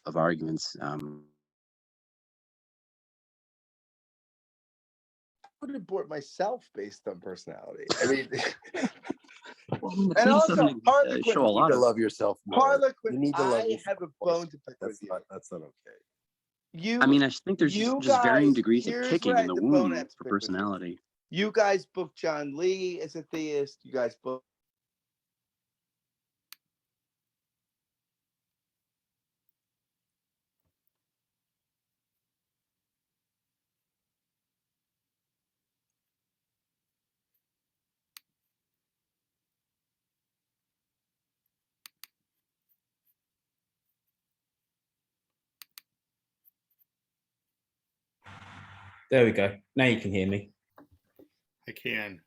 of arguments. I would abort myself based on personality. I mean, And also, Harlequin, show a You lot need to of love yourself more. Harlequin, You need to love I yourself have a more. bone to pick with you. That's not okay. I mean, I think there's you just varying guys- degrees of here's kicking where I in the have the bone womb to pick for with you. personality. You guys booked John Lee as a theist. You guys booked. There we go. Now you can hear me. I can.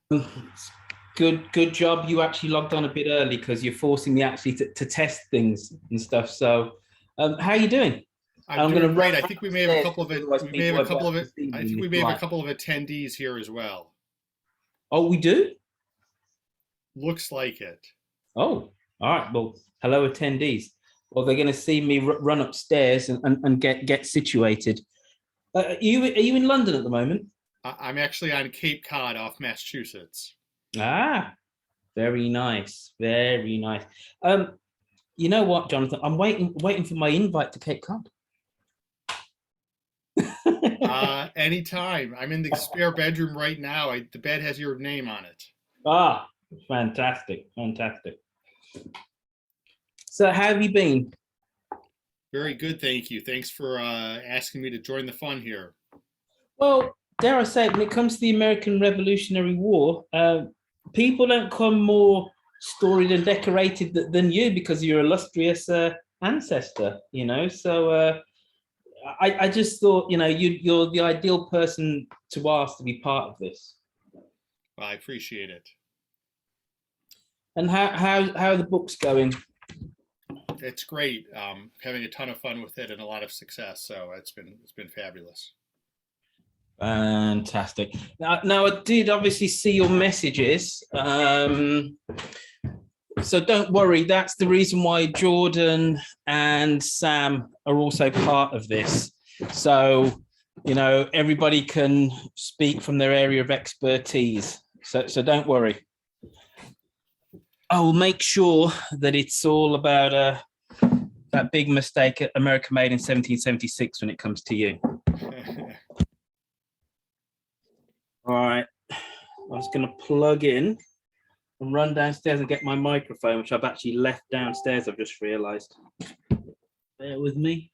Good job. You actually logged on a bit early because you're forcing me actually to test things and stuff. So, how are you doing? I'm doing gonna great. run I think we may have a couple of it. upstairs, We may have a couple of it. people I think we if may have like. a couple of attendees here as well. Oh, we do? Looks like it. Oh, all right. Well, hello, attendees. Well, they're going to see me run upstairs and get situated. Are you in London at the moment? I'm actually on Cape Cod off Massachusetts. Ah, very nice, very nice. You know what, Jonathan? I'm waiting for my invite to Cape Cod. Anytime. I'm in the spare bedroom right now. The bed has your name on it. Ah, fantastic. So how have you been? Very good, thank you. Thanks for asking me to join the fun here. Well, dare I say, when it comes to the American Revolutionary War, people don't come more storied and decorated than you because of your illustrious ancestor, you know. So I just thought, you know, you're the ideal person to ask to be part of this. Well, I appreciate it. And how are the books going? It's great. Having a ton of fun with it and a lot of success. So it's been fabulous. Fantastic. Now I did obviously see your messages. So don't worry, that's the reason why Jordan and Sam are also part of this. So, you know, everybody can speak from their area of expertise. So don't worry. I will make sure that it's all about that big mistake America made in 1776 when it comes to you. All right, I was going to plug in and run downstairs and get my microphone, which I've actually left downstairs, I've just realized. Bear with me.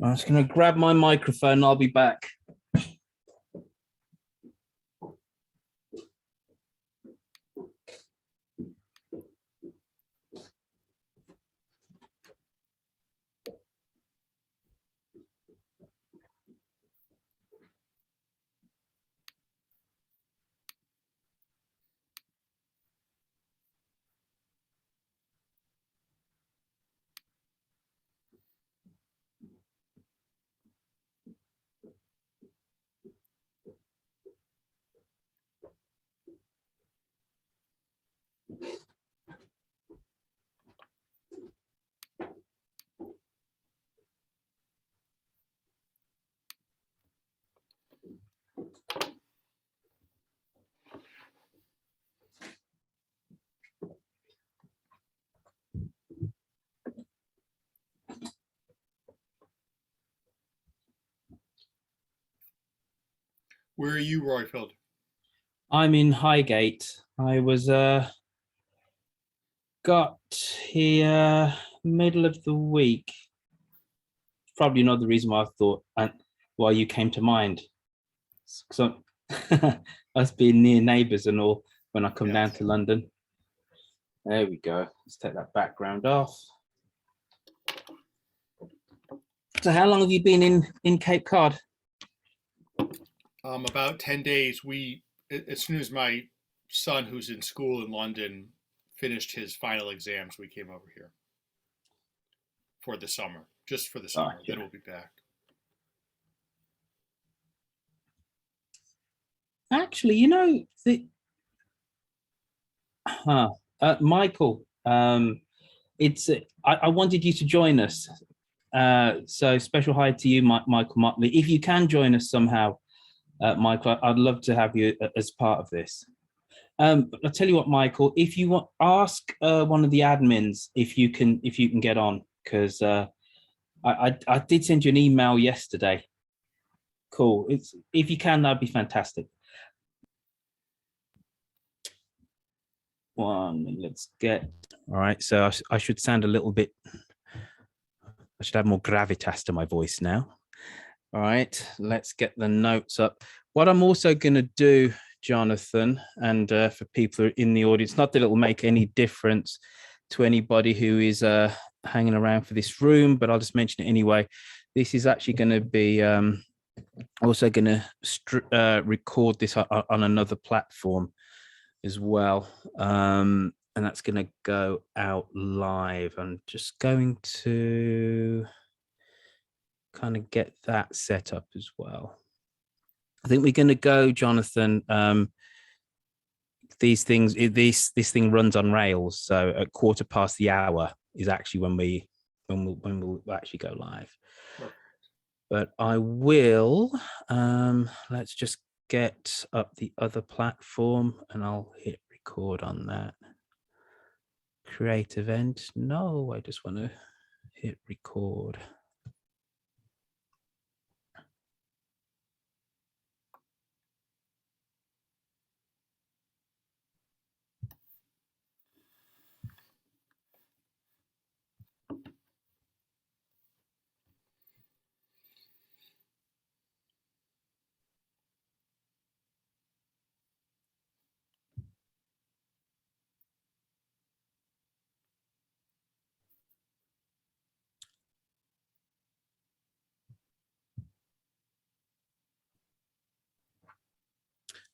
I'm just going to grab my microphone. I'll be back. Where are you, Roifield? I'm in Highgate. I was got here middle of the week. Probably not the reason why I thought why you came to mind. So us being near neighbours and all when I come down to London. There we go. Let's take that background off. So how long have you been in Cape Cod? About 10 days. As soon as my son, who's in school in London, finished his final exams, we came over here for the summer, just for the summer. Gotcha. Then we'll be back. Actually, Michael, it's I wanted you to join us. So special hi to you, Michael Motley. If you can join us somehow, Michael, I'd love to have you as part of this. I'll tell you what, Michael, if you want, ask one of the admins if you can get on, because I did send you an email yesterday. Cool. If you can, that'd be fantastic. Let's get. All right. So I should sound a little bit. I should have more gravitas to my voice now. All right. Let's get the notes up. What I'm also going to do, Jonathan, and for people who are in the audience, not that it will make any difference to anybody who is hanging around for this room, but I'll just mention it anyway. This is actually going to be also going to record this on another platform as well, and that's going to go out live. I'm just going to kind of get that set up as well. I think we're going to go, Jonathan. This thing runs on Rails, so at 1:15 is actually when we'll actually go live. Sure. But I will. Let's just get up the other platform, and I'll hit record on that. Create event. No, I just want to hit record.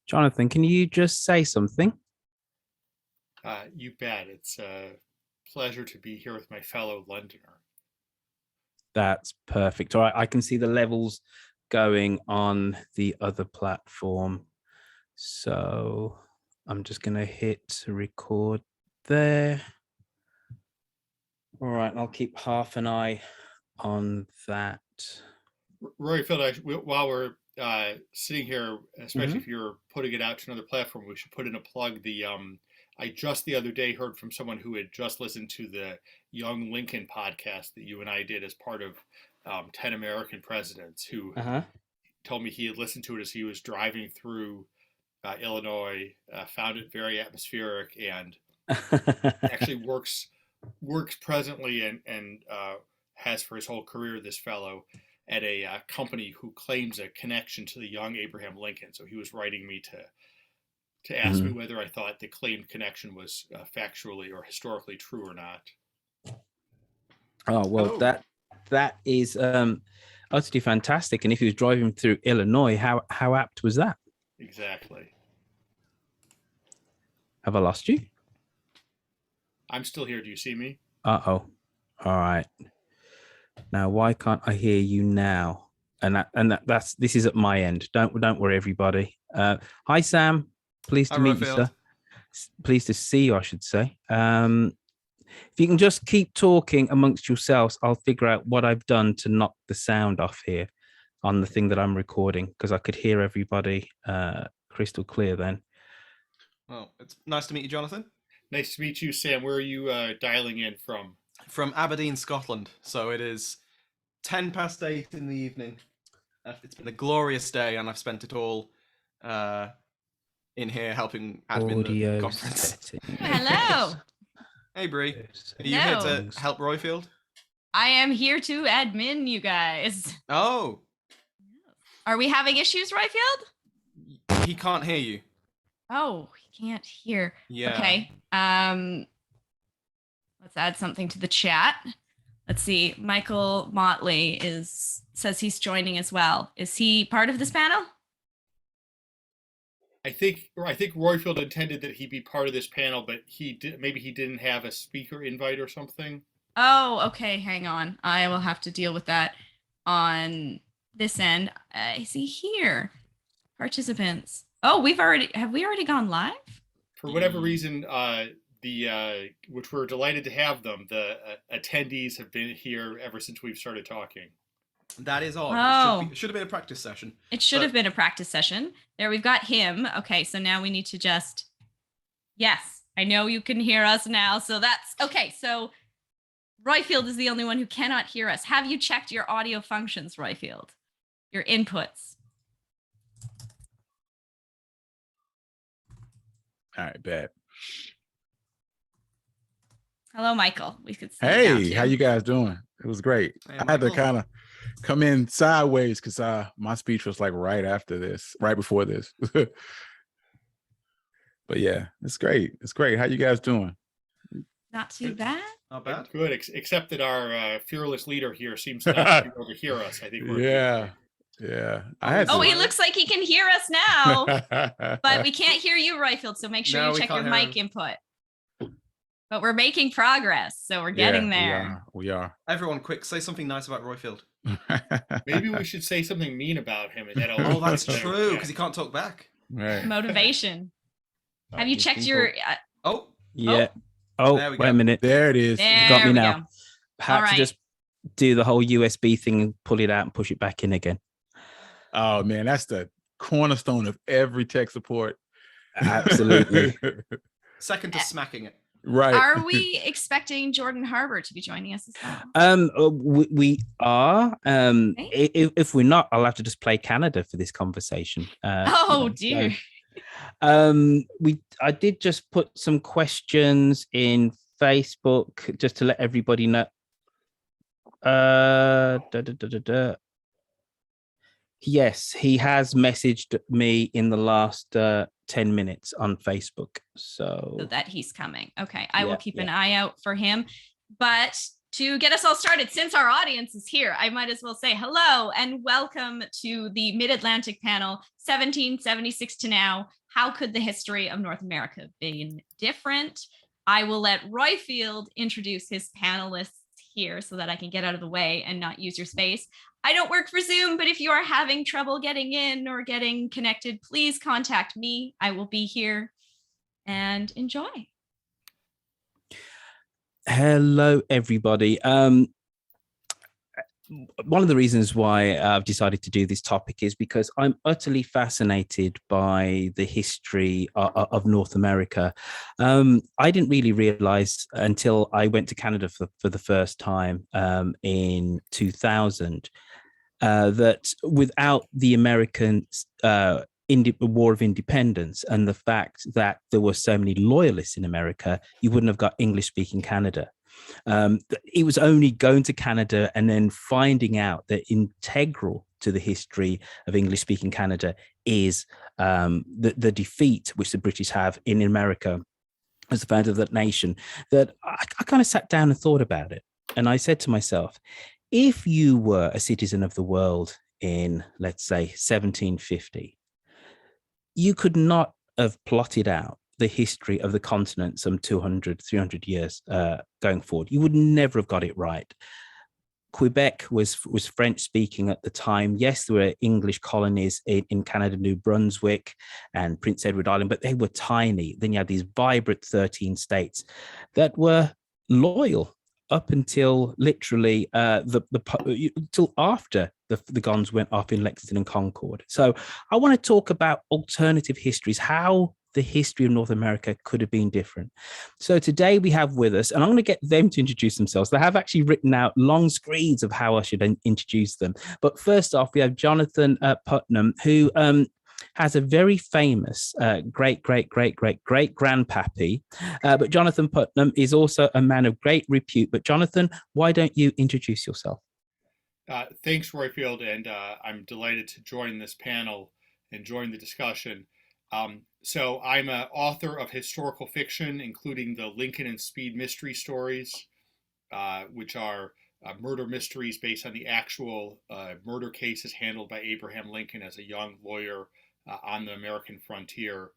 Jonathan, can you just say something? You bet. It's a pleasure to be here with my fellow Londoner. That's perfect. All right, I can see the levels going on the other platform. So I'm just going to hit record there. All right, I'll keep half an eye on that. Roifield, while we're sitting here, especially if you're putting it out to another platform, we should put in a plug. I just the other day heard from someone who had just listened to the Young Lincoln podcast that you and I did as part of 10 American Presidents, who told me he had listened to it as he was driving through Illinois, found it very atmospheric, and actually works presently and has for his whole career, this fellow, at a company who claims a connection to the young Abraham Lincoln. So he was writing me to ask me whether I thought the claimed connection was factually or historically true or not. Oh, well, that is utterly fantastic. And if he was driving through Illinois, how apt was that? Exactly. Have I lost you? I'm still here. Do you see me? Uh-oh. All right. Now, why can't I hear you now? That's this is at my end. Don't worry, everybody. Hi, Sam. Pleased to meet you, sir. Pleased to see you, I should say. If you can just keep talking amongst yourselves, I'll figure out what I've done to knock the sound off here on the thing that I'm recording, because I could hear everybody crystal clear then. Well, it's nice to meet you, Jonathan. Nice to meet you, Sam. Where are you dialing in from? From Aberdeen, Scotland. So it is 8:10 in the evening. It's been a glorious day, and I've spent it all in here helping admin the conference. Hello. Hey, Bree. Are you here to help Roifield? I am here to admin you guys. Oh. Are we having issues, Roifield? He can't hear you. Oh, he can't hear. Yeah. Okay. Let's add something to the chat. Let's see. Michael Motley says he's joining as well. Is he part of this panel? I think Roifield intended that he be part of this panel, but maybe he didn't have a speaker invite or something. Oh, okay. Hang on. I will have to deal with that on this end. I see here. Participants. Oh, have we already gone live? For whatever reason, which we're delighted to have them, the attendees have been here ever since we've started talking. That is odd. Oh. It should have been a practice session. It should have been a practice session. There, we've got him. Okay, so now we need to just... Yes, I know you can hear us now. So that's... Okay, so Roifield is the only one who cannot hear us. Have you checked your audio functions, Roifield? Your inputs? All right, bet. Hello, Michael. We could see you now, Hey, too. how you guys doing? It was great. Hey, I had to Michael. kind of come in sideways because my speech was like right before this. But yeah, it's great. It's great. How you guys doing? Not too bad. Not bad. Good, except that our fearless leader here seems not to be able to hear us. I think we're yeah. I had Oh, to. he looks like he can hear us now, but we can't hear you, Roifield. So make sure No, you we check your can't hear mic input. But we're making progress, so we're getting there. We are. Everyone, quick, say something nice about Roifield. Maybe we should say something mean about him, and that'll. Oh, that's better. true, Yeah. because he can't talk back. Right. Motivation. Have you checked your... Oh, Yeah. Oh, There we wait go. a minute. There it is. There You got me we now. go. Had All to right. just do the whole USB thing and pull it out and push it back in again. Oh man, that's the cornerstone of every tech support. Absolutely. second to smacking it. Right. Are we expecting Jordan Harbour to be joining us as well? We are. If we're not, I'll have to just play Canada for this conversation. Oh, dear. I did just put some questions in Facebook just to let everybody know. Yes, he has messaged me in the last 10 minutes on Facebook. So that he's coming. Okay, I will keep an yeah. eye out for him. But to get us all started, since our audience is here, I might as well say hello and welcome to the Mid-Atlantic panel, 1776 to now. How could the history of North America have been different? I will let Roifield introduce his panelists here so that I can get out of the way and not use your space. I don't work for Zoom, but if you are having trouble getting in or getting connected, please contact me. I will be here, and enjoy. hello, everybody. One of the reasons why I've decided to do this topic is because I'm utterly fascinated by the history of North America. I didn't really realize until I went to Canada for the first time in 2000 that without the American War of Independence and the fact that there were so many loyalists in America, you wouldn't have got English-speaking Canada. It was only going to Canada and then finding out that integral to the history of English-speaking Canada is the defeat which the British have in America as the founder of that nation, that I kind of sat down and thought about it. And I said to myself, if you were a citizen of the world in, let's say, 1750, you could not have plotted out the history of the continent some 200, 300 years going forward. You would never have got it right. Quebec was French speaking at the time. Yes, there were English colonies in Canada, New Brunswick and Prince Edward Island, but they were tiny. Then you had these vibrant 13 states that were loyal up until literally until after the guns went off in Lexington and Concord. So I want to talk about alternative histories, how the history of North America could have been different. So today we have with us, and I'm going to get them to introduce themselves. They have actually written out long screeds of how I should introduce them. But first off, we have Jonathan Putnam, who has a very famous great-great-great-great-great-grandpappy. But Jonathan Putnam is also a man of great repute. But Jonathan, why don't you introduce yourself? Thanks, Roifield, and I'm delighted to join this panel and join the discussion. So I'm an author of historical fiction, including the Lincoln and Speed mystery stories, which are murder mysteries based on the actual murder cases handled by Abraham Lincoln as a young lawyer on the American frontier.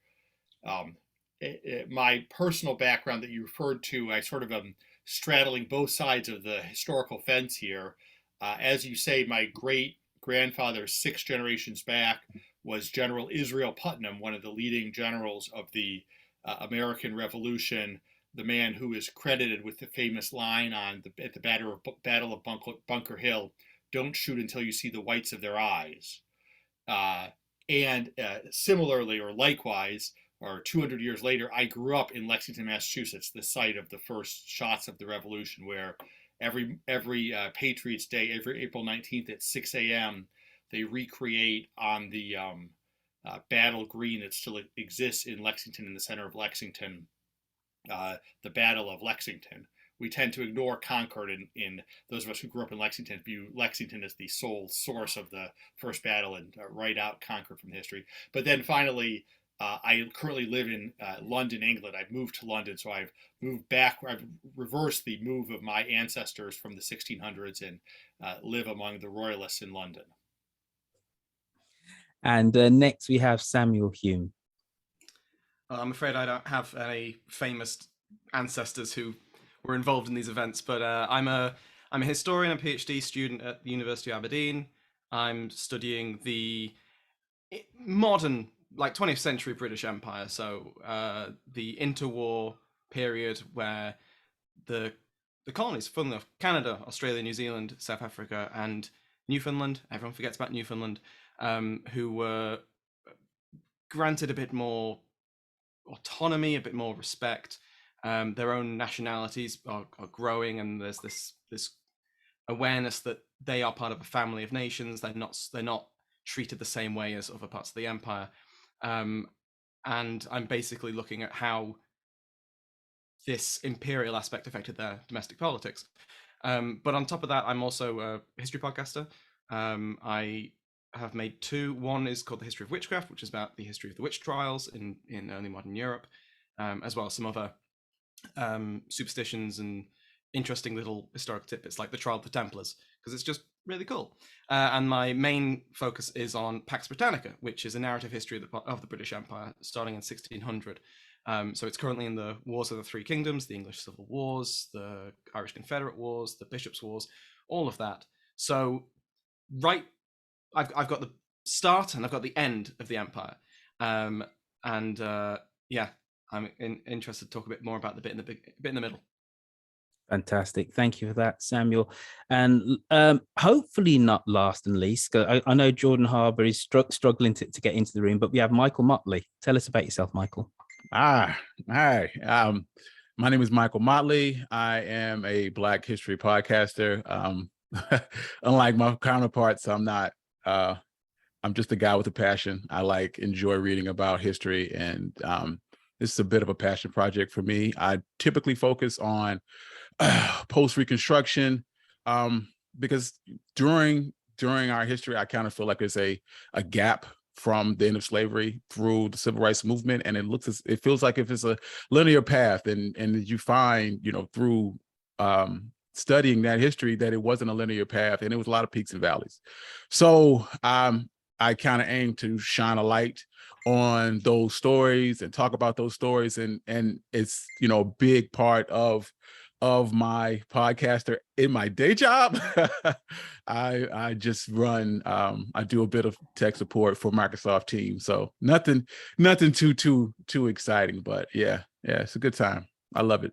My personal background that you referred to, I sort of am straddling both sides of the historical fence here. As you say, my great grandfather, 6 generations back, was General Israel Putnam, one of the leading generals of the American Revolution, the man who is credited with the famous line at the Battle of Bunker Hill, "Don't shoot until you see the whites of their eyes." And similarly, or likewise, or 200 years later, I grew up in Lexington, Massachusetts, the site of the first shots of the Revolution, where every Patriots Day, every April 19th at 6 a.m., they recreate on the battle green that still exists in Lexington, in the center of Lexington, the Battle of Lexington. We tend to ignore Concord, in those of us who grew up in Lexington view Lexington as the sole source of the first battle and write out Concord from history. But then finally, I currently live in London, England. I've moved to London, so I've moved back. I've reversed the move of my ancestors from the 1600s and live among the Royalists in London. And next we have Samuel Hume. I'm afraid I don't have any famous ancestors who were involved in these events, but I'm a historian and PhD student at the University of Aberdeen. I'm studying the modern, like 20th century British Empire, so the interwar period where the colonies, funnily enough, Canada, Australia, New Zealand, South Africa, and Newfoundland, everyone forgets about Newfoundland, who were granted a bit more autonomy, a bit more respect. Their own nationalities are growing, and there's this awareness that they are part of a family of nations. They're not treated the same way as other parts of the empire. And I'm basically looking at how this imperial aspect affected their domestic politics. But on top of that, I'm also a history podcaster. I have made 2. One is called The History of Witchcraft, which is about the history of the witch trials in early modern Europe, as well as some other superstitions and interesting little historical tidbits like the trial of the Templars, because it's just really cool. And my main focus is on Pax Britannica, which is a narrative history of the British Empire starting in 1600. So it's currently in the Wars of the Three Kingdoms, the English Civil Wars, the Irish Confederate Wars, the Bishops' Wars, all of that. So I've got the start and I've got the end of the empire. Yeah, I'm interested to talk a bit more about the bit in the middle. Fantastic. Thank you for that, Samuel. And hopefully not last and least, because I know Jordan Harbour is struggling to get into the room, but we have Michael Motley. Tell us about yourself, Michael. Hi. My name is Michael Motley. I am a Black history podcaster. Unlike my counterparts, I'm not. I'm just a guy with a passion. I enjoy reading about history, and this is a bit of a passion project for me. I typically focus on post-Reconstruction, because during our history, I kind of feel like there's a gap from the end of slavery through the civil rights movement, and it feels like if it's a linear path, and you find, through studying that history, that it wasn't a linear path, and it was a lot of peaks and valleys. So I kind of aim to shine a light on those stories and talk about those stories, and it's a big part of my podcaster in my day job. I just run I do a bit of tech support for Microsoft Teams, so nothing too exciting, but yeah, it's a good time. I love it.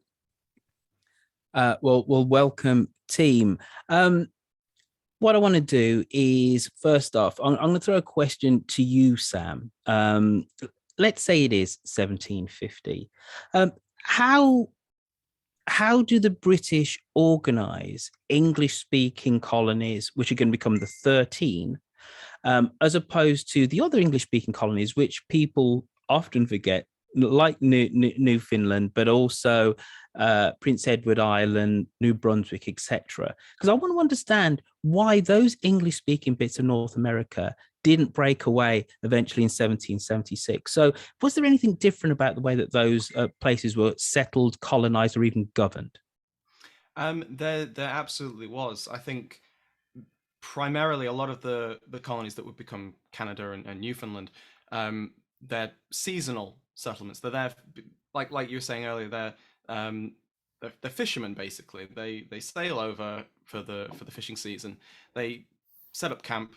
Well, welcome, team. What I want to do is, first off, I'm going to throw a question to you, Sam. Let's say it is 1750. How do the British organize English-speaking colonies, which are going to become the 13, as opposed to the other English-speaking colonies, which people often forget, like Newfoundland, but also Prince Edward Island, New Brunswick, etc. Because I want to understand why those English-speaking bits of North America didn't break away eventually in 1776. So was there anything different about the way that those places were settled, colonized, or even governed? There absolutely was. I think primarily a lot of the colonies that would become Canada and Newfoundland They're seasonal settlements. They're there, like you were saying earlier. They're fishermen basically. They sail over for the fishing season. They set up camp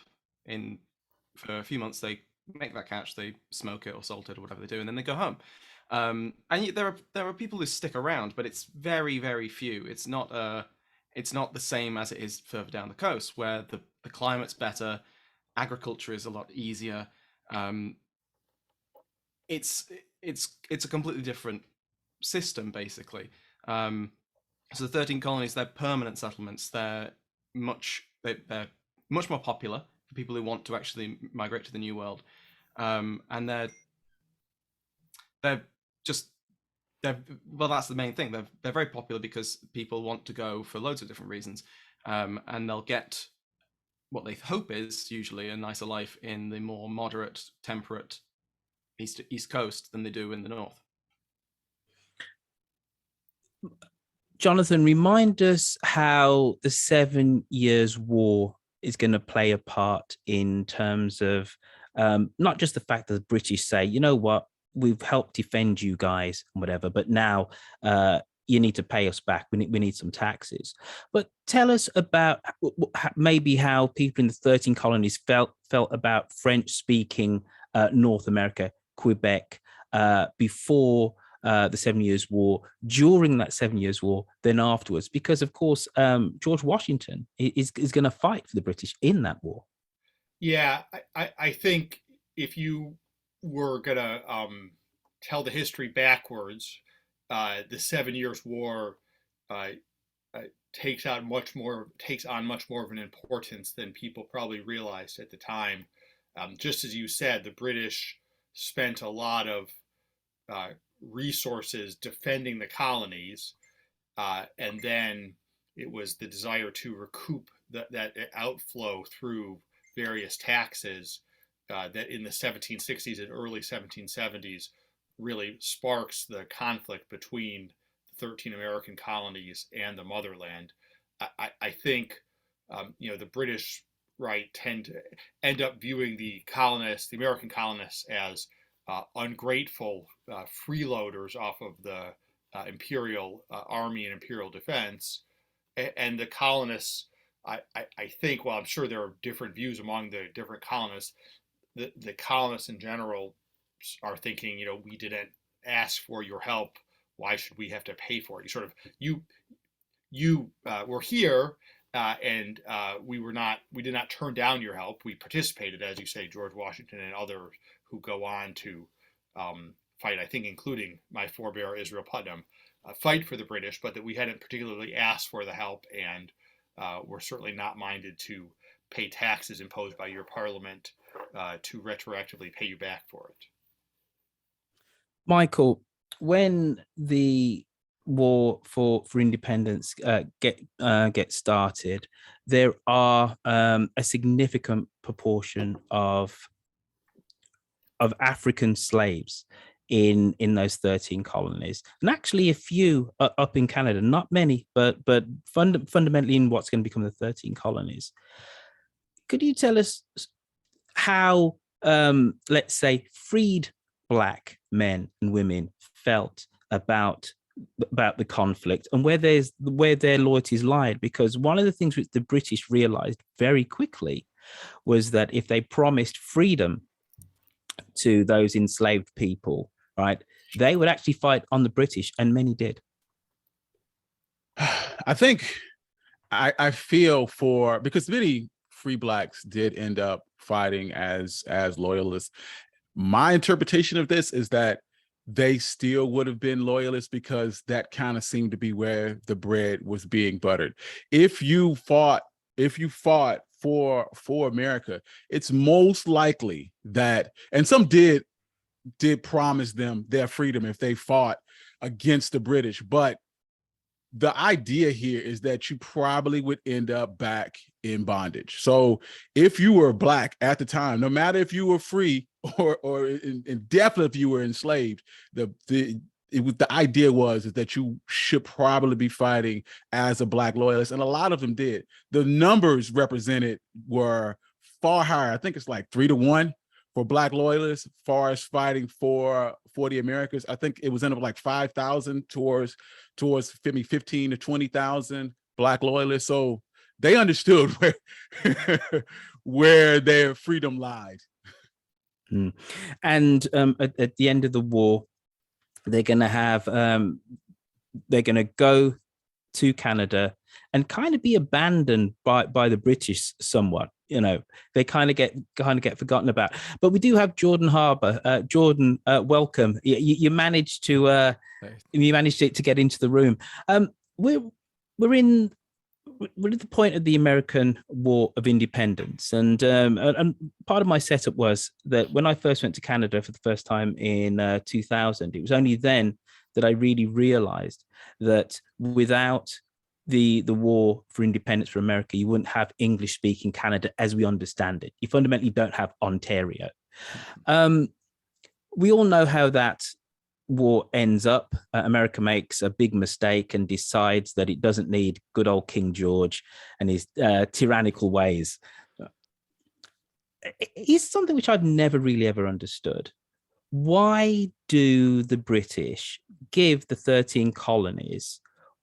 for a few months. They make that catch. They smoke it or salt it or whatever they do, and then they go home. And there are people who stick around, but it's very, very few. It's not the same as it is further down the coast, where the climate's better, agriculture is a lot easier. It's a completely different system, basically. So the 13 colonies, they're permanent settlements. They're much more popular for people who want to actually migrate to the New World, and they're well, that's the main thing. They're very popular because people want to go for loads of different reasons, and they'll get what they hope is usually a nicer life in the more moderate, temperate East Coast than they do in the north. Jonathan, remind us how the 7 Years' War is going to play a part in terms of not just the fact that the British say, you know what, we've helped defend you guys and whatever, but now you need to pay us back. We need some taxes. But tell us about maybe how people in the 13 colonies felt about French-speaking North America, Quebec, before the 7 Years' War, during that 7 Years' War, then afterwards, because of course George Washington is going to fight for the British in that war. Yeah, I think if you were going to tell the history backwards, the 7 Years' War takes on much more of an importance than people probably realized at the time. Just as you said, the British spent a lot of resources defending the colonies, and then it was the desire to recoup that outflow through various taxes that in the 1760s and early 1770s really sparks the conflict between the 13 American colonies and the motherland. I think the British tend to end up viewing the American colonists as ungrateful freeloaders off of the imperial army and imperial defense, and the colonists. I think, well, I'm sure there are different views among the different colonists. The colonists in general are thinking, we didn't ask for your help. Why should we have to pay for it? You were here, and we did not turn down your help. We participated, as you say, George Washington and others who go on to fight, I think, including my forebear Israel Putnam, fight for the British, but that we hadn't particularly asked for the help, and we're certainly not minded to pay taxes imposed by your parliament to retroactively pay you back for it. Michael, when the war for independence get started, there are a significant proportion of African slaves in those 13 colonies, and actually a few up in Canada, not many, but fundamentally in what's going to become the 13 colonies. Could you tell us how, let's say, freed Black men and women felt about the conflict and where their loyalties lied? Because one of the things which the British realized very quickly was that if they promised freedom to those enslaved people, right, they would actually fight on the British, and many did. I think I feel because many free Blacks did end up fighting as loyalists. My interpretation of this is that they still would have been loyalists because that kind of seemed to be where the bread was being buttered. If you fought for America, it's most likely that, and some did promise them their freedom if they fought against the British, but the idea here is that you probably would end up back in bondage. So if you were Black at the time, no matter if you were free or definitely if you were enslaved, the idea was that you should probably be fighting as a Black loyalist, and a lot of them did. The numbers represented were far higher. I think it's like 3 to 1 Black loyalists, far as fighting for the Americas. I think it was ended up like 5,000 towards 15 to 20,000 Black loyalists. So they understood where their freedom lied. And at the end of the war, they're going to have they're going to go to Canada and kind of be abandoned by the British somewhat. You know, they kind of get forgotten about. But we do have Jordan Harbour. Jordan, welcome. You managed to get into the room. We're at the point of the American War of Independence, and part of my setup was that when I first went to Canada for the first time in 2000, it was only then that I really realized that without the war for independence for America, you wouldn't have English-speaking Canada as we understand it. You fundamentally don't have Ontario. We all know how that war ends up. America makes a big mistake and decides that it doesn't need good old King George and his tyrannical ways. It's something which I've never really ever understood. Why do the British give the 13 colonies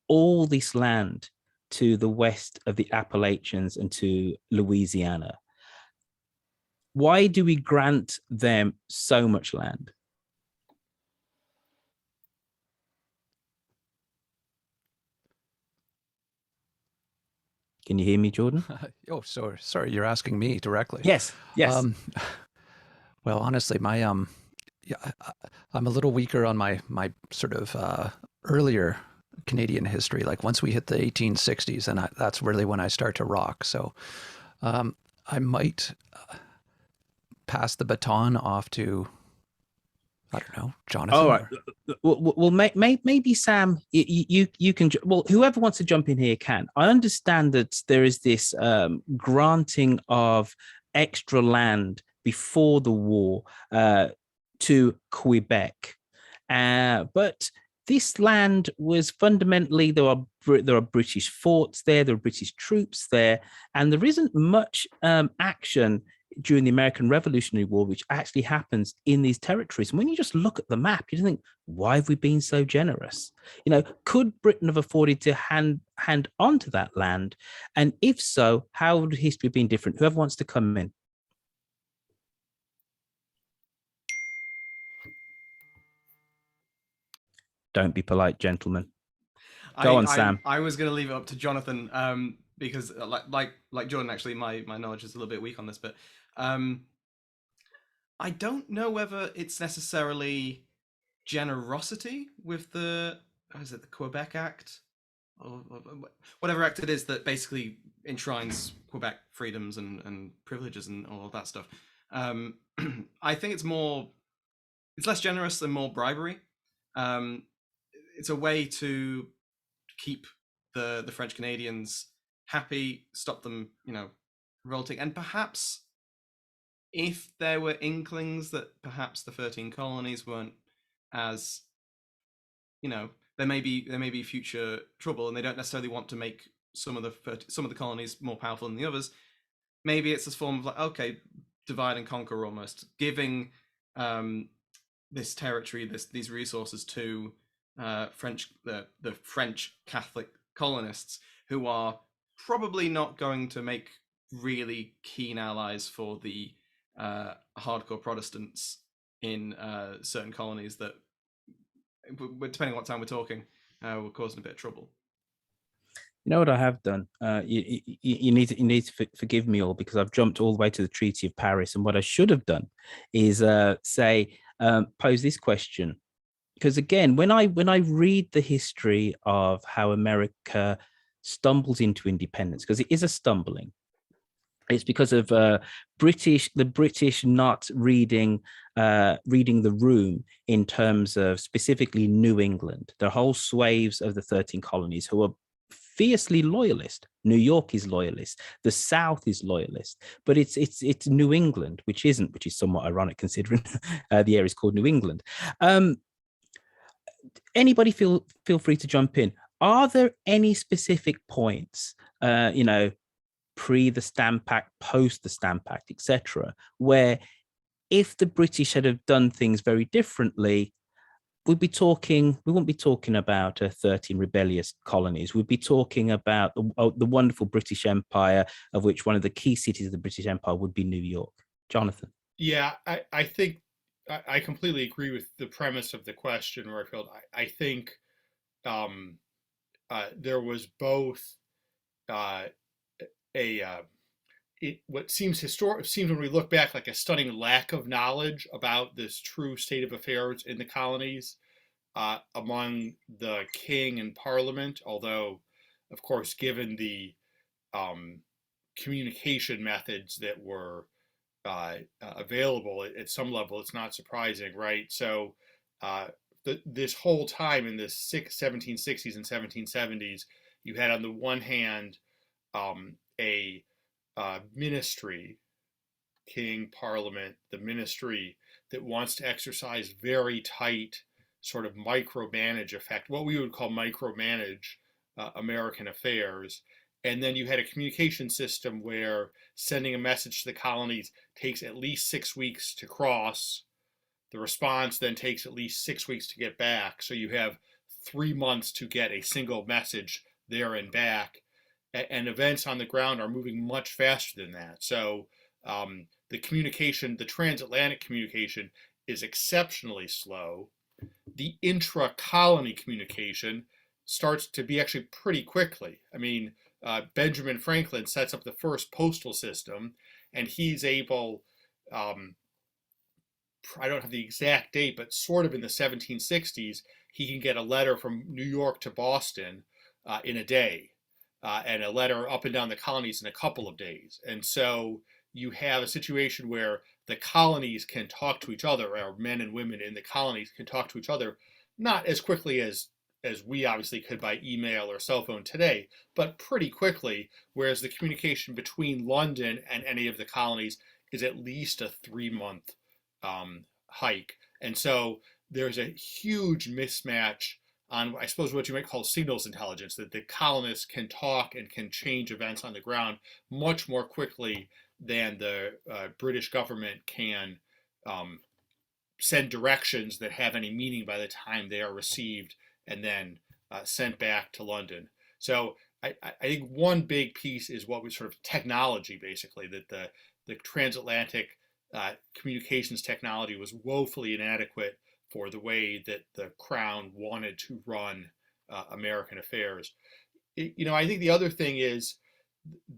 all this land to the west of the Appalachians and to Louisiana? Why do we grant them so much land? Can you hear me, Jordan? Oh, sorry, you're asking me directly. Yes. Well, honestly, my I'm a little weaker on my sort of earlier Canadian history. Like once we hit the 1860s, and that's really when I start to rock. So I might pass the baton off to, I don't know, Jonathan. All right. Well, maybe Sam, you can. Well, whoever wants to jump in here can. I understand that there is this granting of extra land before the war to Quebec, but this land was fundamentally there are British forts there are British troops there, and there isn't much action during the American Revolutionary War, which actually happens in these territories. And when you just look at the map, you think, why have we been so generous? You know, could Britain have afforded to hand on to that land? And if so, how would history have been different? Whoever wants to come in. Don't be polite, gentlemen. Go on, Sam. I was going to leave it up to Jonathan because, like Jordan, actually, my knowledge is a little bit weak on this, but I don't know whether it's necessarily generosity with the Quebec Act or whatever act it is that basically enshrines Quebec freedoms and privileges and all of that stuff. I think it's less generous and more bribery. It's a way to keep the French Canadians happy, stop them, revolting, and perhaps if there were inklings that perhaps the 13 colonies weren't as, there may be future trouble, and they don't necessarily want to make some of the colonies more powerful than the others. Maybe it's this form of like, okay, divide and conquer, almost giving this territory, these resources to the French Catholic colonists, who are probably not going to make really keen allies for the hardcore Protestants in certain colonies that, depending on what time we're talking, were causing a bit of trouble. You know what I have done? You need to forgive me all, because I've jumped all the way to the Treaty of Paris, and what I should have done is pose this question. Because again, when I read the history of how America stumbles into independence, because it is a stumbling, it's because of the British not reading the room in terms of specifically New England. The whole swathes of the 13 colonies who are fiercely loyalist. New York is loyalist. The South is loyalist, but it's New England which isn't, which is somewhat ironic considering the area is called New England. Anybody feel free to jump in. Are there any specific points, pre the Stamp Act, post the Stamp Act, etc., where if the British had have done things very differently, we wouldn't be talking about 13 rebellious colonies. We'd be talking about the wonderful British Empire, of which one of the key cities of the British Empire would be New York. Jonathan. Yeah, I think I completely agree with the premise of the question, Roifield. I think there was both what seems when we look back like a stunning lack of knowledge about this true state of affairs in the colonies among the king and parliament, although of course given the communication methods that were available at some level, it's not surprising, right? So this whole time in the 1760s and 1770s, you had on the one hand a ministry, king, parliament, the ministry that wants to exercise very tight sort of micromanage effect, what we would call micromanage American affairs. And then you had a communication system where sending a message to the colonies takes at least 6 weeks to cross. The response then takes at least 6 weeks to get back. So you have 3 months to get a single message there and back. And events on the ground are moving much faster than that. So the communication, the transatlantic communication is exceptionally slow. The intra-colony communication starts to be actually pretty quickly. I mean, Benjamin Franklin sets up the first postal system, and he's able, I don't have the exact date, but sort of in the 1760s, he can get a letter from New York to Boston in a day, and a letter up and down the colonies in a couple of days. And so you have a situation where the colonies can talk to each other, or men and women in the colonies can talk to each other, not as quickly as we obviously could by email or cell phone today, but pretty quickly, whereas the communication between London and any of the colonies is at least a 3-month hike. And so there's a huge mismatch on, I suppose, what you might call signals intelligence, that the colonists can talk and can change events on the ground much more quickly than the British government can send directions that have any meaning by the time they are received and then sent back to London. So I think one big piece is what was sort of technology, basically, that the transatlantic communications technology was woefully inadequate for the way that the Crown wanted to run American affairs. I think the other thing is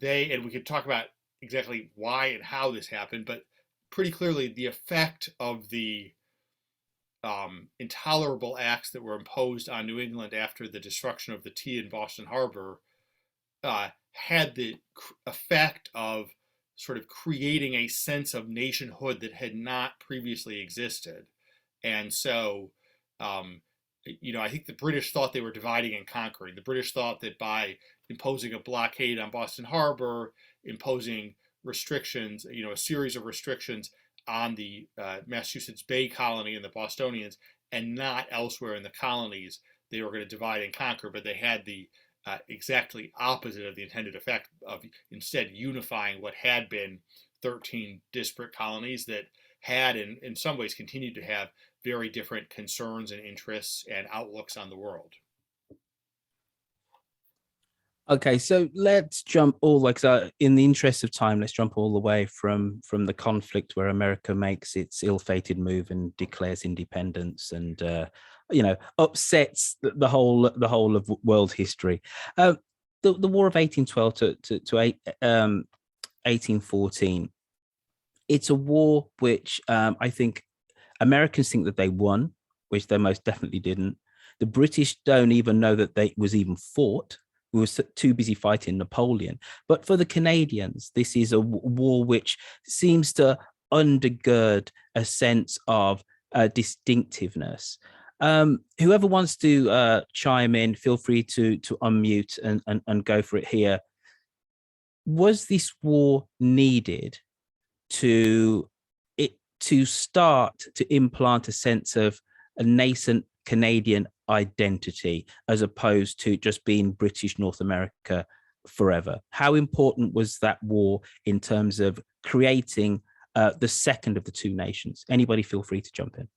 and we could talk about exactly why and how this happened, but pretty clearly the effect of the intolerable acts that were imposed on New England after the destruction of the tea in Boston Harbor had the effect of sort of creating a sense of nationhood that had not previously existed. And so, I think the British thought they were dividing and conquering. The British thought that by imposing a blockade on Boston Harbor, imposing restrictions, a series of restrictions on the Massachusetts Bay Colony and the Bostonians, and not elsewhere in the colonies, they were going to divide and conquer. But they had the exactly opposite of the intended effect of instead unifying what had been 13 disparate colonies that had, in some ways, continued to have very different concerns and interests and outlooks on the world. Okay, so let's jump in the interest of time, let's jump all the way from the conflict where America makes its ill-fated move and declares independence and upsets the whole of world history. The War of 1812 to 1814. It's a war which I think Americans think that they won, which they most definitely didn't. The British don't even know that they was even fought. We were too busy fighting Napoleon. But for the Canadians, this is a war which seems to undergird a sense of distinctiveness. Whoever wants to chime in, feel free to unmute and go for it here. Was this war needed to start to implant a sense of a nascent Canadian identity as opposed to just being British North America forever? How important was that war in terms of creating the second of the two nations. Anybody feel free to jump in.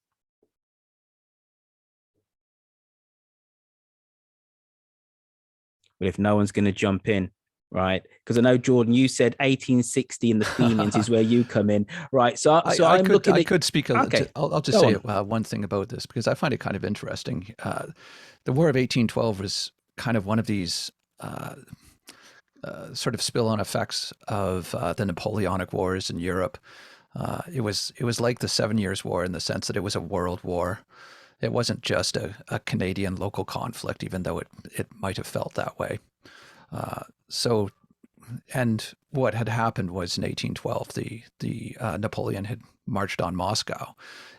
But if no one's going to jump in, right? Because I know, Jordan, you said 1860 and the Fenians is where you come in, right? So I could speak. Okay. I'll just say one thing about this, because I find it kind of interesting. The War of 1812 was kind of one of these sort of spill-on effects of the Napoleonic Wars in Europe. It was like the 7 Years' War in the sense that it was a world war. It wasn't just a Canadian local conflict, even though it might have felt that way. And what had happened was in 1812, the Napoleon had marched on Moscow,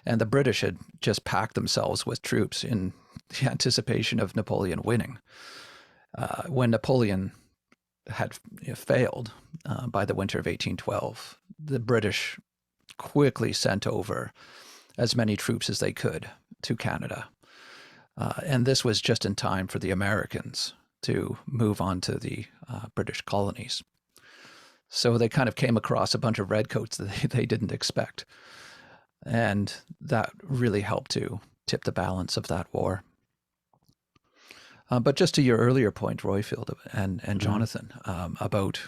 and the British had just packed themselves with troops in the anticipation of Napoleon winning. When Napoleon had failed by the winter of 1812, the British quickly sent over as many troops as they could to Canada. And this was just in time for the Americans to move on to the British colonies. So they kind of came across a bunch of redcoats that they didn't expect. And that really helped to tip the balance of that war. But just to your earlier point, Roifield and Jonathan, about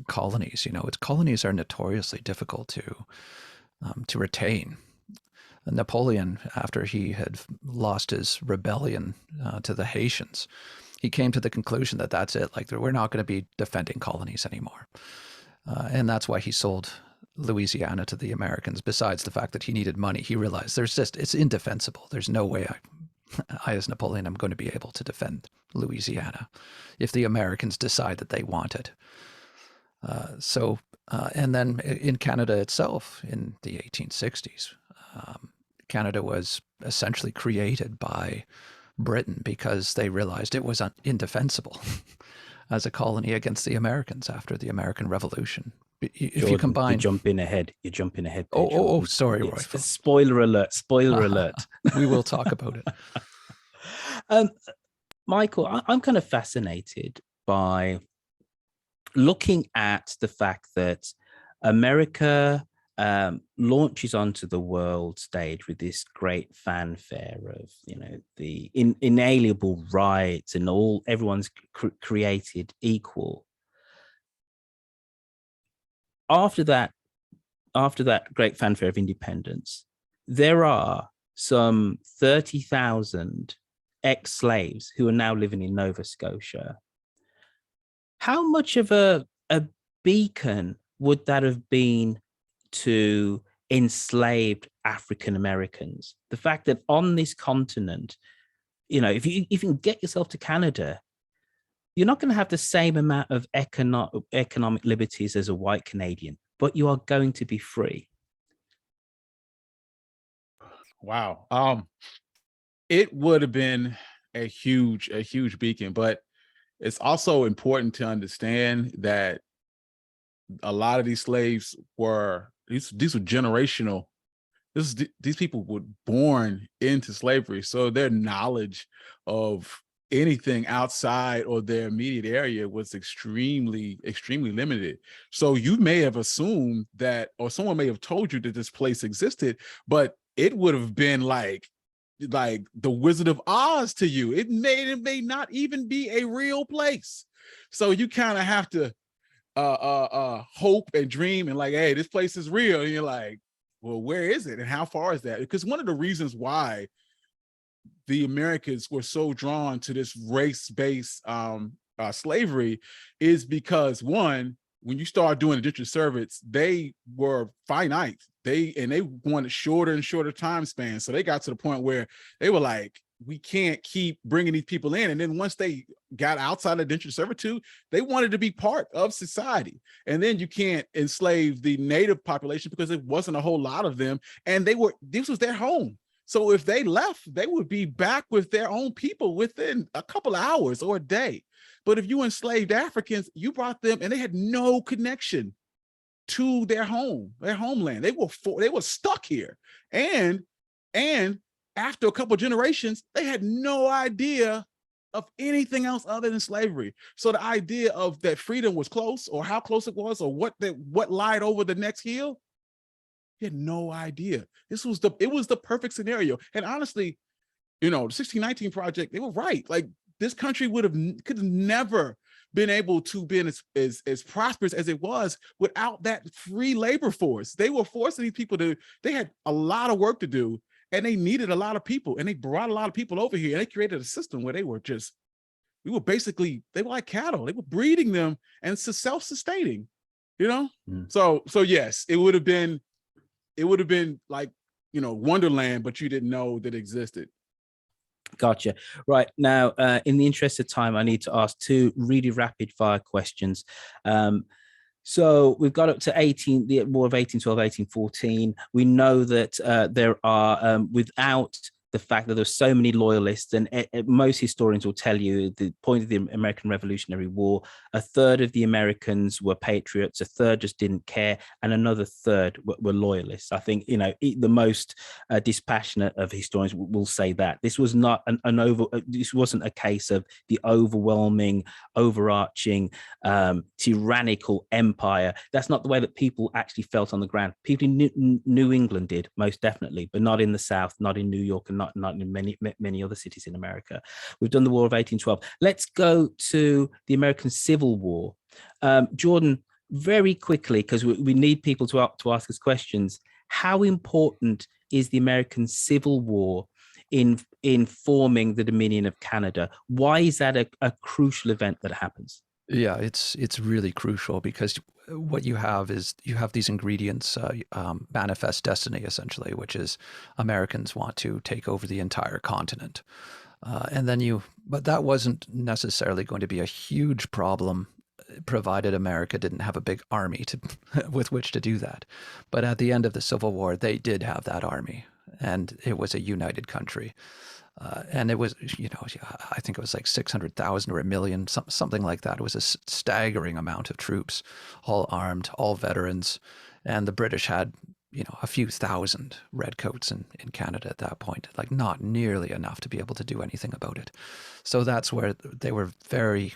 colonies, colonies are notoriously difficult to retain. Napoleon, after he had lost his rebellion to the Haitians, he came to the conclusion that that's it. Like, we're not going to be defending colonies anymore. And that's why he sold Louisiana to the Americans. Besides the fact that he needed money, he realized it's indefensible. There's no way I as Napoleon, I'm going to be able to defend Louisiana if the Americans decide that they want it. And then in Canada itself, in the 1860s, Canada was essentially created by Britain because they realized it was indefensible as a colony against the Americans after the American Revolution. If Jordan, you combine, you're jumping ahead. Sorry, Roy. Spoiler alert. We will talk about it. Michael, I'm kind of fascinated by looking at the fact that America launches onto the world stage with this great fanfare of, the inalienable rights and everyone's created equal. After that great fanfare of independence, there are some 30,000 ex-slaves who are now living in Nova Scotia. How much of a beacon would that have been to enslaved African Americans? The fact that on this continent, if you can get yourself to Canada, you're not going to have the same amount of economic liberties as a white Canadian, but you are going to be free. Wow. It would have been a huge beacon, but it's also important to understand that a lot of these slaves were these were generational. These people were born into slavery, so their knowledge of anything outside or their immediate area was extremely limited. So you may have assumed that, or someone may have told you that this place existed, but it would have been like the Wizard of Oz to you. It may not even be a real place. So you kind of have to hope and dream and hey, this place is real. And you're like, well, where is it and how far is that? Because one of the reasons why the Americans were so drawn to this race-based slavery is because, one, when you start doing indentured service, they were finite. They wanted shorter and shorter time spans. So they got to the point where they were like, we can't keep bringing these people in. And then once they got outside of indentured servitude, they wanted to be part of society. And then you can't enslave the native population because it wasn't a whole lot of them. And this was their home. So if they left, they would be back with their own people within a couple of hours or a day. But if you enslaved Africans, you brought them and they had no connection to their homeland. They were stuck here. And after a couple of generations, they had no idea of anything else other than slavery. So the idea of that freedom was close, or how close it was, or what lied over the next hill, He had no idea. It was the perfect scenario. And honestly, the 1619 Project, they were right. Like, this country could have never been able to be as prosperous as it was without that free labor force. They were forcing these people they had a lot of work to do, and they needed a lot of people, and they brought a lot of people over here, and they created a system where they were like cattle. They were breeding them, and it's self-sustaining, So yes, it would have been like, Wonderland, but you didn't know that it existed. Gotcha. Right. Now, in the interest of time, I need to ask two really rapid fire questions. So we've got up to the War of 1812, 1814. We know that there are, without the fact that there's so many loyalists, and most historians will tell you at the point of the American Revolutionary War, a third of the Americans were patriots, a third just didn't care, and another third were loyalists. I think, the most dispassionate of historians will say that this was not this wasn't a case of the overwhelming, overarching, tyrannical empire. That's not the way that people actually felt on the ground. People in New England did, most definitely, but not in the South, not in New York, and not in many other cities in America. We've done the War of 1812. Let's go to the American Civil War. Jordan, very quickly, because we need people to ask us questions. How important is the American Civil War in forming the Dominion of Canada? Why is that a crucial event that happens? Yeah, it's really crucial, because what you have is these ingredients, manifest destiny, essentially, which is Americans want to take over the entire continent. But that wasn't necessarily going to be a huge problem, provided America didn't have a big army with which to do that. But at the end of the Civil War, they did have that army, and it was a united country. And it was, I think it was like 600,000 or 1 million, something like that. It was a staggering amount of troops, all armed, all veterans. And the British had, a few thousand redcoats in Canada at that point, like not nearly enough to be able to do anything about it. So that's where they were they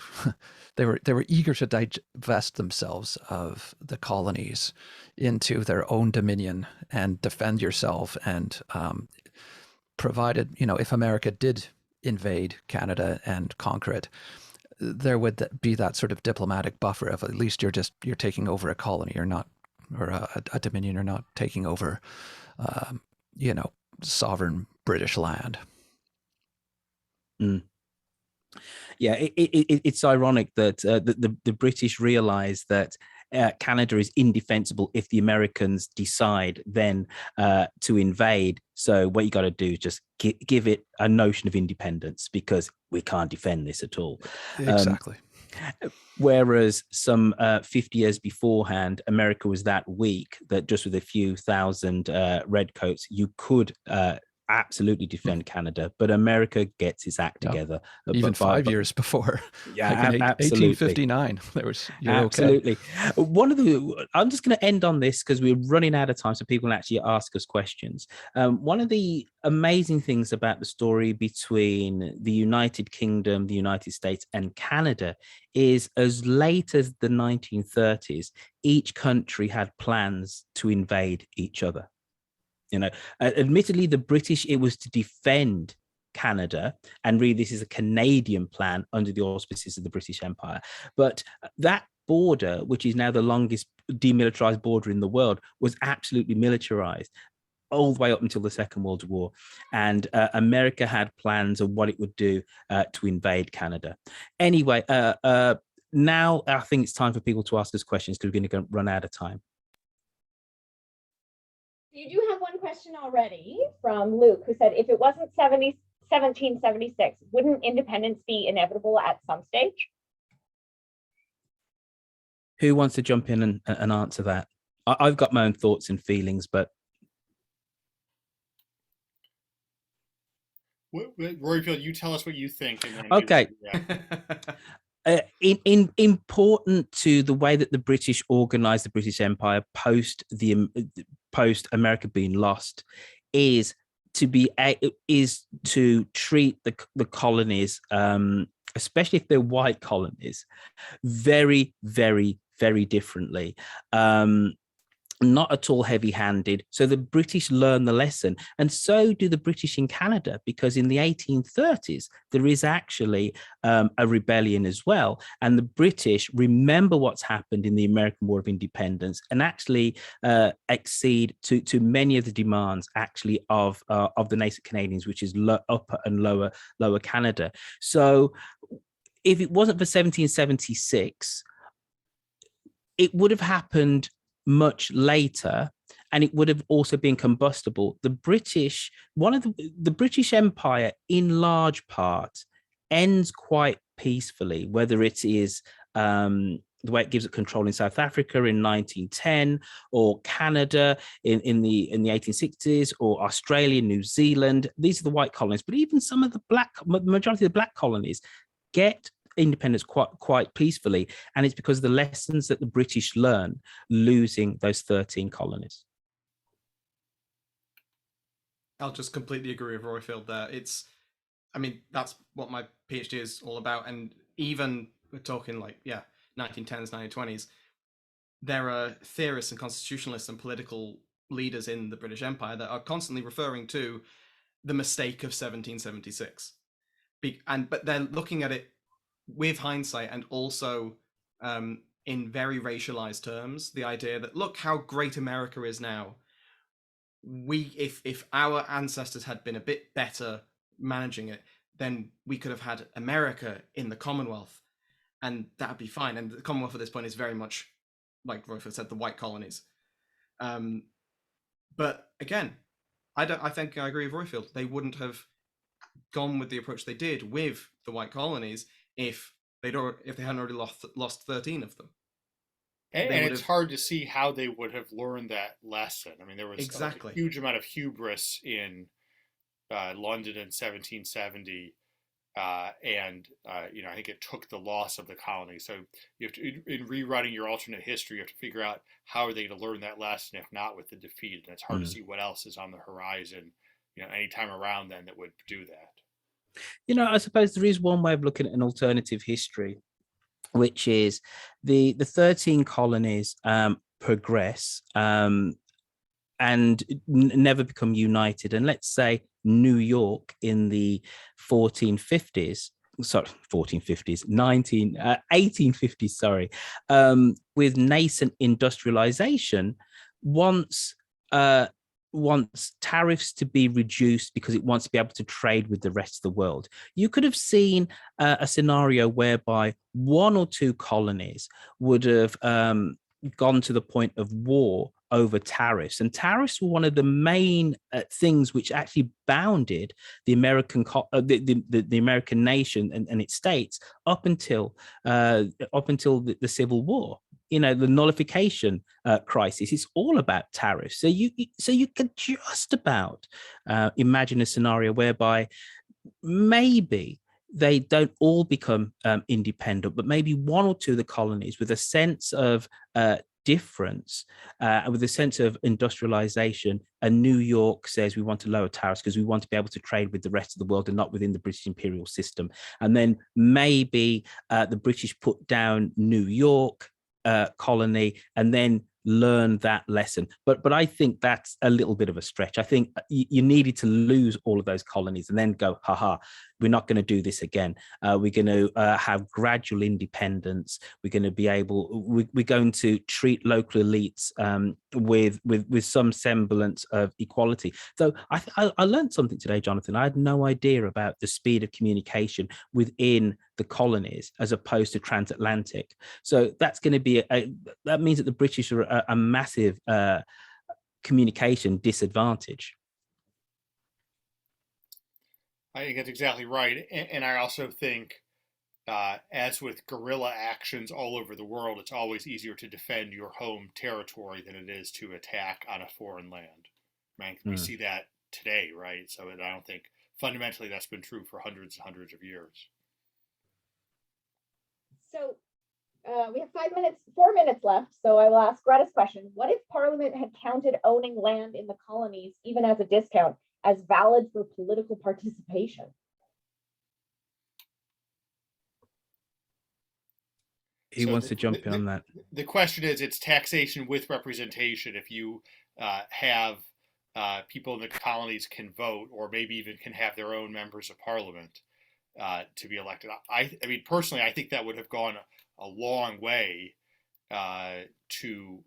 were eager to divest themselves of the colonies into their own dominion and defend yourself, and provided, if America did invade Canada and conquer it, there would be that sort of diplomatic buffer of, at least you're taking over a colony, or not, or a dominion, or not taking over, sovereign British land. Mm. Yeah, it's ironic that the British realize that Canada is indefensible if the Americans decide then to invade. So what you got to do is just give it a notion of independence, because we can't defend this at all. Exactly. Whereas some 50 years beforehand, America was that weak that just with a few thousand redcoats, you could absolutely defend Canada, but America gets its act together. Even 5 years before, yeah, like in absolutely. 1859, you're absolutely. Okay. I'm just going to end on this because we're running out of time, so people can actually ask us questions. One of the amazing things about the story between the United Kingdom, the United States, and Canada is, as late as the 1930s, each country had plans to invade each other. Admittedly, the British, it was to defend Canada, and really this is a Canadian plan under the auspices of the British Empire. But that border, which is now the longest demilitarized border in the world, was absolutely militarized all the way up until the Second World War. And America had plans of what it would do to invade Canada. Anyway, now I think it's time for people to ask us questions, because we're going to run out of time. You do have one question already from Luke, who said, if it wasn't 1776, wouldn't independence be inevitable at some stage? Who wants to jump in and answer that? I've got my own thoughts and feelings, but... Roifield, you tell us what you think. And then okay. Important to the way that the British organized the British Empire post America being lost is to treat the colonies, especially if they're white colonies, very, very, very differently. not at all heavy-handed. So the British learn the lesson, and so do the British in Canada, because in the 1830s, there is actually a rebellion as well. And the British remember what's happened in the American War of Independence and actually accede to many of the demands actually of the nascent Canadians, which is upper and lower Canada. So if it wasn't for 1776, it would have happened much later, and it would have also been combustible. The British, the British Empire, in large part, ends quite peacefully, whether it is the way it gives it control in South Africa in 1910, or Canada in the 1860s, or Australia, New Zealand. These are the white colonies, but even some of the majority of the black colonies get independence quite peacefully, and it's because of the lessons that the British learn losing those 13 colonies. I'll just completely agree with Roifield there. I mean, that's what my PhD is all about, and even we're talking like 1910s, 1920s, there are theorists and constitutionalists and political leaders in the British Empire that are constantly referring to the mistake of 1776, but they're looking at it with hindsight, and also in very racialized terms, the idea that, look how great America is now. If our ancestors had been a bit better managing it, then we could have had America in the Commonwealth, and that'd be fine. And the Commonwealth at this point is very much, like Roifield said, the white colonies. But again, I think I agree with Roifield. They wouldn't have gone with the approach they did with the white colonies if they hadn't already lost 13 of them. And it's hard to see how they would have learned that lesson. I mean, there was a huge amount of hubris in London in 1770, and I think it took the loss of the colony. So you have to, in rewriting your alternate history, you have to figure out how are they to learn that lesson, if not with the defeat. And it's hard to see what else is on the horizon, any time around then that would do that. I suppose there is one way of looking at an alternative history, which is the 13 colonies progress and never become united. And let's say New York in the 1850s, with nascent industrialization, wants tariffs to be reduced because it wants to be able to trade with the rest of the world. You could have seen a scenario whereby one or two colonies would have gone to the point of war over tariffs, and tariffs were one of the main things which actually bounded the American the American nation and its states up until the Civil War. The nullification crisis. It's all about tariffs. So you could just about imagine a scenario whereby maybe they don't all become independent, but maybe one or two of the colonies, with a sense of difference, with a sense of industrialization, and New York says we want to lower tariffs because we want to be able to trade with the rest of the world and not within the British imperial system. And then maybe the British put down New York colony and then learn that lesson. But I think that's a little bit of a stretch. I think you needed to lose all of those colonies and then go, we're not going to do this again. We're going to have gradual independence. We're going to be we're going to treat local elites with some semblance of equality. So I learned something today, Jonathan. I had no idea about the speed of communication within the colonies as opposed to transatlantic. So that's going to be that means that the British are a massive communication disadvantage. I think that's exactly right. And I also think, as with guerrilla actions all over the world, it's always easier to defend your home territory than it is to attack on a foreign land. We see that today, right? So I don't think fundamentally that's been true for hundreds and hundreds of years. So we have 4 minutes left. So I will ask Greta's question. What if Parliament had counted owning land in the colonies, even as a discount, as valid for political participation? Who wants to jump in on that? The question is, it's taxation with representation. If you have people in the colonies can vote, or maybe even can have their own members of parliament to be elected. I mean, personally, I think that would have gone a long way to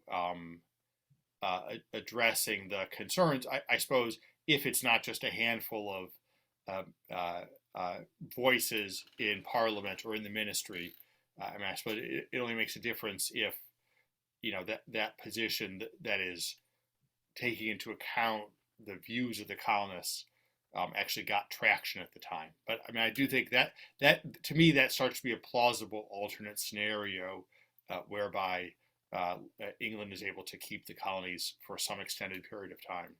addressing the concerns. I suppose if it's not just a handful of voices in parliament or in the ministry, I mean, I suppose it only makes a difference if, you know, that position that is taking into account the views of the colonists actually got traction at the time. But I mean, I do think that to me, that starts to be a plausible alternate scenario whereby England is able to keep the colonies for some extended period of time.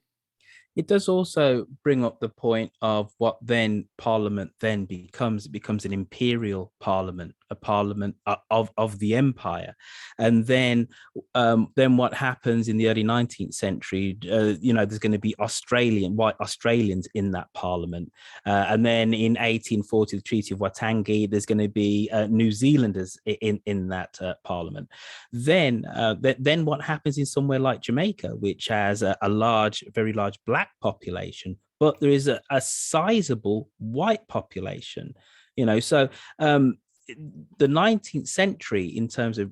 It does also bring up the point of what then Parliament then becomes. It becomes an imperial parliament, a parliament of the empire. And then what happens in the early 19th century, you know, there's going to be white Australians in that parliament. And then in 1840, the Treaty of Waitangi, there's going to be New Zealanders in that parliament. Then what happens in somewhere like Jamaica, which has a very large black population, but there is a sizable white population, you know. So the 19th century in terms of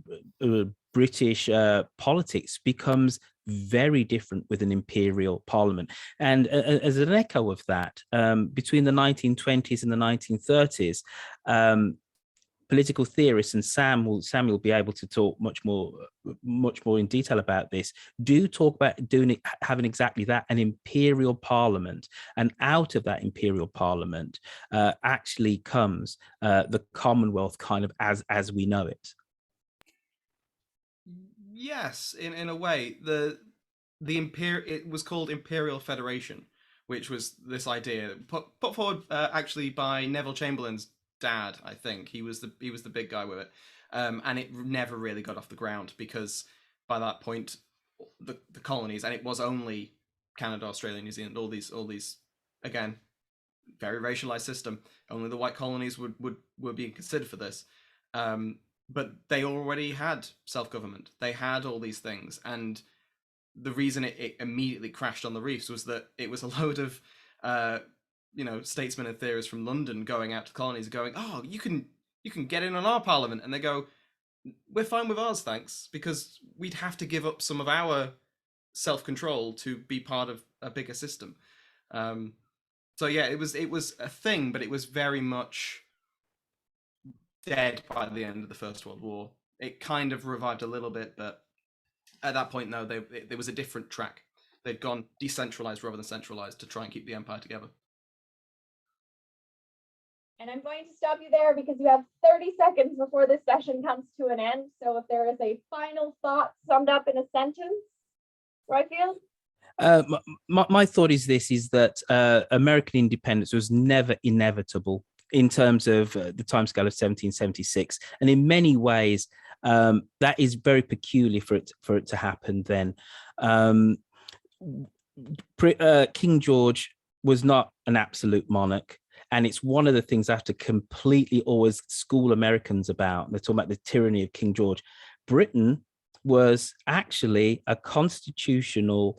British politics becomes very different with an imperial parliament. And as an echo of that, between the 1920s and the 1930s, political theorists, and Sam will be able to talk much more in detail about this, do talk about having exactly that, an imperial parliament. And out of that imperial parliament actually comes the Commonwealth kind of as we know it. Yes, in a way, it was called Imperial Federation, which was this idea put forward actually by Neville Chamberlain's dad. I think he was the big guy with it, and it never really got off the ground because by that point the colonies, and it was only Canada, Australia, New Zealand, all these again very racialized system, only the white colonies were being considered for this, but they already had self-government, they had all these things. And the reason it immediately crashed on the reefs was that it was a load of you know, statesmen and theorists from London going out to colonies going, oh, you can get in on our parliament. And they go, we're fine with ours, thanks, because we'd have to give up some of our self-control to be part of a bigger system. So yeah, it was a thing, but it was very much dead by the end of the First World War. It kind of revived a little bit, but at that point, no, there was a different track. They'd gone decentralized rather than centralized to try and keep the empire together. And I'm going to stop you there because you have 30 seconds before this session comes to an end. So if there is a final thought summed up in a sentence, Roifield? My thought is that American independence was never inevitable in terms of the timescale of 1776. And in many ways, that is very peculiar for it to happen then. King George was not an absolute monarch. And it's one of the things I have to completely always school Americans about. They're talking about the tyranny of King George. Britain was actually a constitutional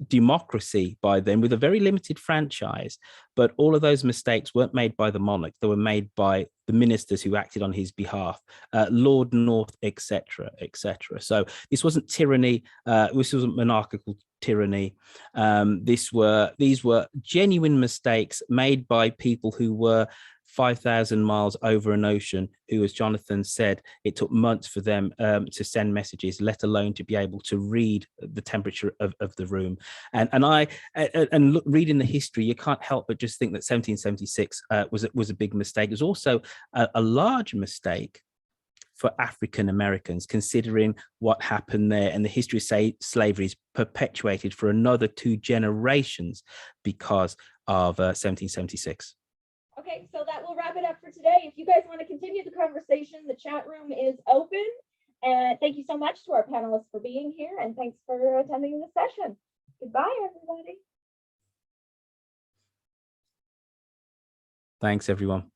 democracy by then with a very limited franchise. But all of those mistakes weren't made by the monarch. They were made by the ministers who acted on his behalf, Lord North, etc., etc. So this wasn't tyranny. This wasn't monarchical tyranny. These were genuine mistakes made by people who were 5,000 miles over an ocean, who, as Jonathan said, it took months for them to send messages, let alone to be able to read the temperature of the room. And look, reading the history, you can't help but just think that 1776 was a big mistake. It was also a large mistake for African Americans, considering what happened there, and the history of slavery is perpetuated for another 2 generations because of 1776. Okay, so that will wrap it up for today. If you guys want to continue the conversation, the chat room is open. And thank you so much to our panelists for being here, and thanks for attending the session. Goodbye, everybody. Thanks, everyone.